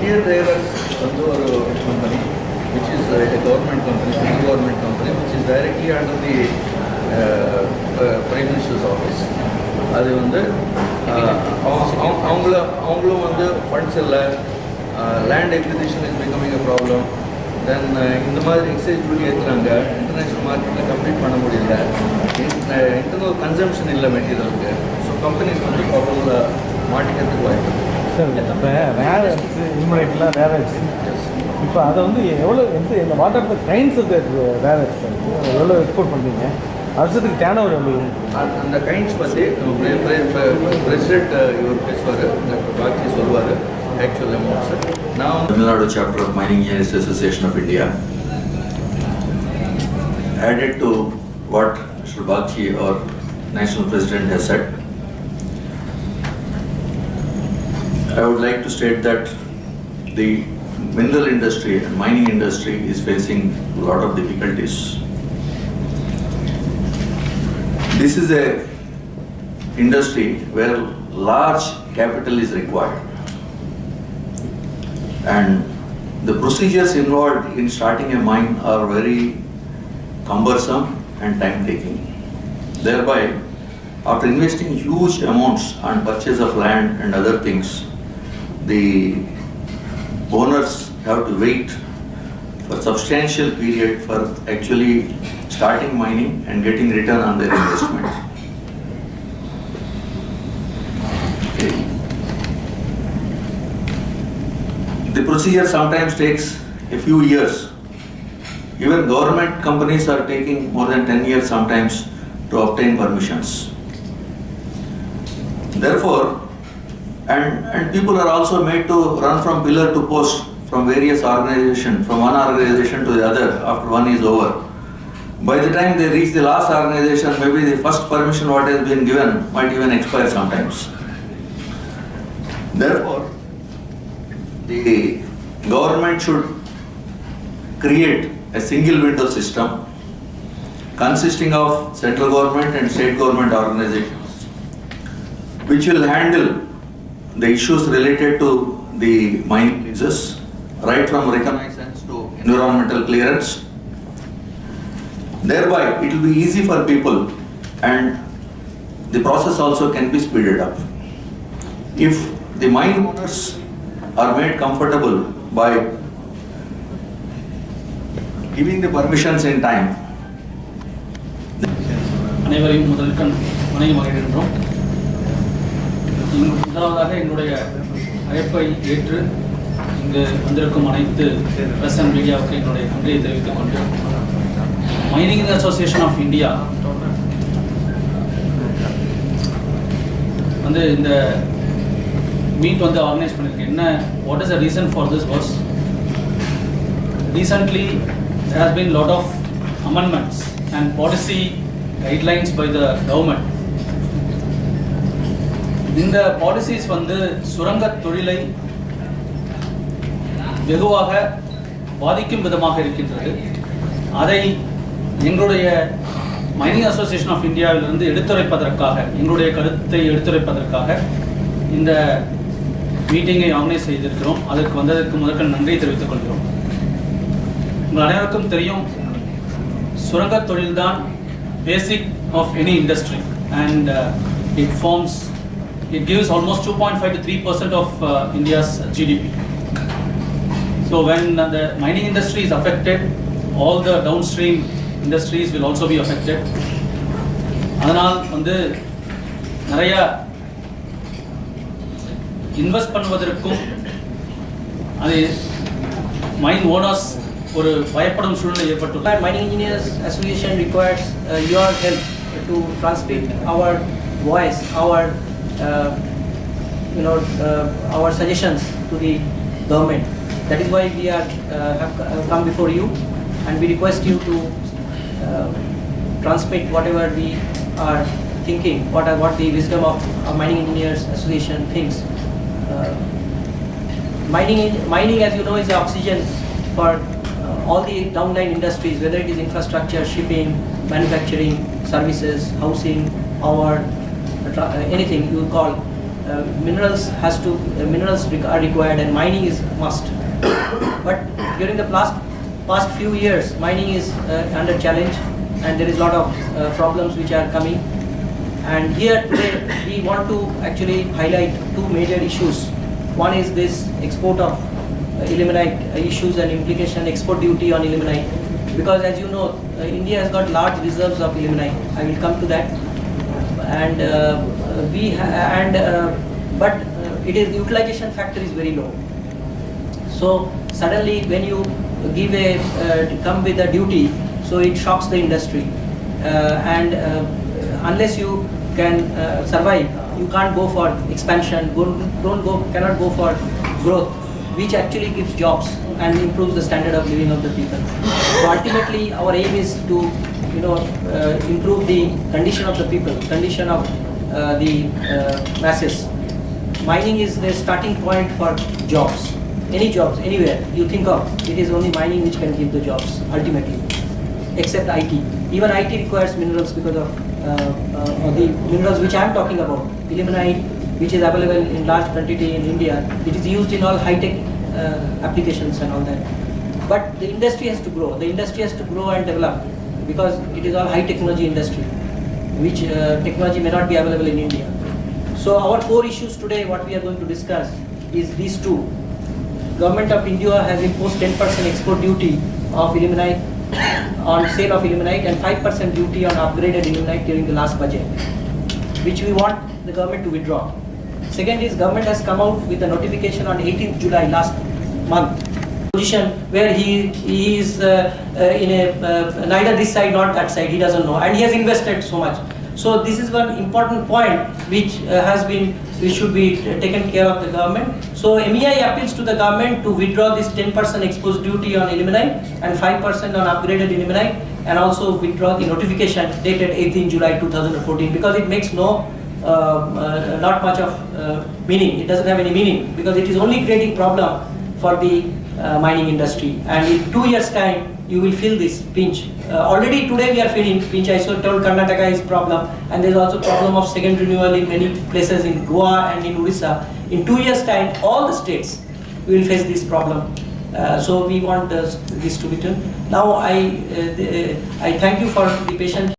Indian Railways வந்து ஒரு company which is a government company, central government company, which is directly under the Prime Minister's office. அது வந்து அவங்களும் வந்து funds இல்லை, land acquisition is becoming a problem. Then இந்த மாதிரி எக்ஸைஸ் டியூட்டி ஏற்றுறாங்க, இன்டர்நேஷ்னல் மார்க்கெட்டில் கம்ப்ளீட் பண்ண முடியல, இன்டர்னல் கன்சம்ஷன் இல்லை மெட்டீரியலுக்கு. ஸோ கம்பெனிஸ் வந்து ப்ராப்ளமில் மாட்டிக்கிறதுக்கு வாய்ப்பு. சார் இப்போ ரேர் இன்மரேட்லாம் ரேர் ஆயிடுச்சு. இப்போ அதை வந்து எவ்வளோ இந்த what are the kinds of that rare ஆயிடுச்சு சார், எவ்வளோ எக்ஸ்போர்ட் பண்ணுறீங்க, வருஷத்துக்கு டேர்ன் ஓவர் எவ்வளோ? அந்த கைண்ட்ஸ் பற்றி பிரசிடென்ட் இவர் பேசுவார், டாக்டர் பாக்சி சொல்லுவார் actual amounts. Now Tamil Nadu chapter of Mining Engineers Association of India, added to what Mr. Bagchi, our national president, has said, I would like to state that the mineral industry and mining industry is facing a lot of difficulties. This is a industry where large capital is required, and the procedures involved in starting a mine are very cumbersome and time-taking. Thereby, after investing huge amounts on purchase of land and other things, the owners have to wait for substantial period for actually starting mining and getting return on their investment. The procedure sometimes takes a few years. Even government companies are taking more than 10 years sometimes to obtain permissions. Therefore, and people are also made to run from pillar to post from various organizations, from one organization to the other after one is over. By the time they reach the last organization, maybe the first permission what has been given might even expire sometimes. Therefore, the government should create a single window system consisting of central government and state government organizations, which will handle the issues related to the mining leases, right from reconnaissance to environmental clearance. Thereby, it will be easy for people and the process also can be speeded up. If the mine owners are made comfortable by giving the permissions in time. அனைவரையும் முதலுக்கு வணங்கி மகிழ்கின்றோம். முதலாவதாக எங்களுடைய அழைப்பை ஏற்று இங்கு வந்திருக்கும் அனைத்து press and மீடியாவுக்கு எங்களுடைய நன்றியை தெரிவித்துக் கொண்டு, மைனிங் அசோசியேஷன் ஆஃப் இந்தியா வந்து இந்த மீட் வந்து ஆர்கனைஸ் பண்ணியிருக்கேன். என்ன, what is the reason for this was, recently there has been lot of amendments and policy guidelines by the government. இந்த பாலிசிஸ் வந்து சுரங்க தொழிலை வெகுவாக பாதிக்கும் விதமாக இருக்கின்றது. அதை எங்களுடைய மைனிங் அசோசியேஷன் ஆஃப் இந்தியாவிலிருந்து எடுத்துரைப்பதற்காக, எங்களுடைய கருத்தை எடுத்துரைப்பதற்காக இந்த மீட்டிங்கை ஆர்கனைஸ் செய்திருக்கிறோம். அதற்கு வந்ததற்கு முதற்க நன்றி தெரிவித்துக் கொள்கிறோம். உங்கள் அனைவருக்கும் தெரியும், சுரங்க தொழில்தான் basic of any industry and it gives almost 2.5 to 3% of India's GDP. So when the mining industry is affected, all the downstream industries will also be affected. அதனால் வந்து நிறைய இன்வெஸ்ட் பண்ணுவதற்கும் அது மைன் ஓனர்ஸ் ஒரு பயப்படும் சூழ்நிலை ஏற்பட்டுள்ளது. Mining Engineers Association requires your help to transmit our voice, our our suggestions to the government. That is why we have come before you, and we request you to transmit whatever we are thinking, what the wisdom of Mining Engineers Association thinks. Mining, as you know, is the oxygen for all the downline industries, whether it is infrastructure, shipping, manufacturing, services, housing, or anything you call. minerals are required and mining is must. But during the past few years, mining is under challenge, and there is a lot of problems which are coming. And here today we want to actually highlight two major issues. One is this export of ilmenite issues and implication, export duty on ilmenite, because as you know, India has got large reserves of ilmenite. I will come to that. And but it is utilization factor is very low. So suddenly when you give come with a duty, so it shocks the industry, and unless you can survive, you can't go for expansion, cannot go for growth, which actually gives jobs and improves the standard of living of the people. So ultimately our aim is to improve the condition of the people, condition of the masses. Mining is the starting point for jobs. Any jobs, anywhere you think of, it is only mining which can give the jobs ultimately, except IT. Even IT requires minerals because of the minerals which I am talking about. Ilmenite, which is available in large quantity in India, it is used in all high-tech applications and all that. But the industry has to grow. The industry has to grow and develop because it is all high-technology industry, which technology may not be available in India. So our core issues today, what we are going to discuss, is these two. Government of India has imposed 10% export duty of ilmenite on sale of ilmenite and 5% duty on upgraded ilmenite during the last budget, which we want the government to withdraw. Second is government has come out with a notification on 18th July last month, position where he is in a neither this side nor that side, he doesn't know, and he has invested so much. So this is one important point which should be taken care of the government. So MEI appeals to the government to withdraw this 10% exposed duty on ilmenite and 5% on upgraded ilmenite, and also withdraw the notification dated 18 July 2014, because it makes not much of meaning. It doesn't have any meaning because it is only creating problem for the mining industry, and in 2 years time you will feel this pinch. Already today we are feeling pinch. I told Karnataka is problem, and there is also problem of second renewal in many places in Goa and in Odisha. In 2 years time all the states will face this problem. So we want this to be done. Now I thank you for the patient.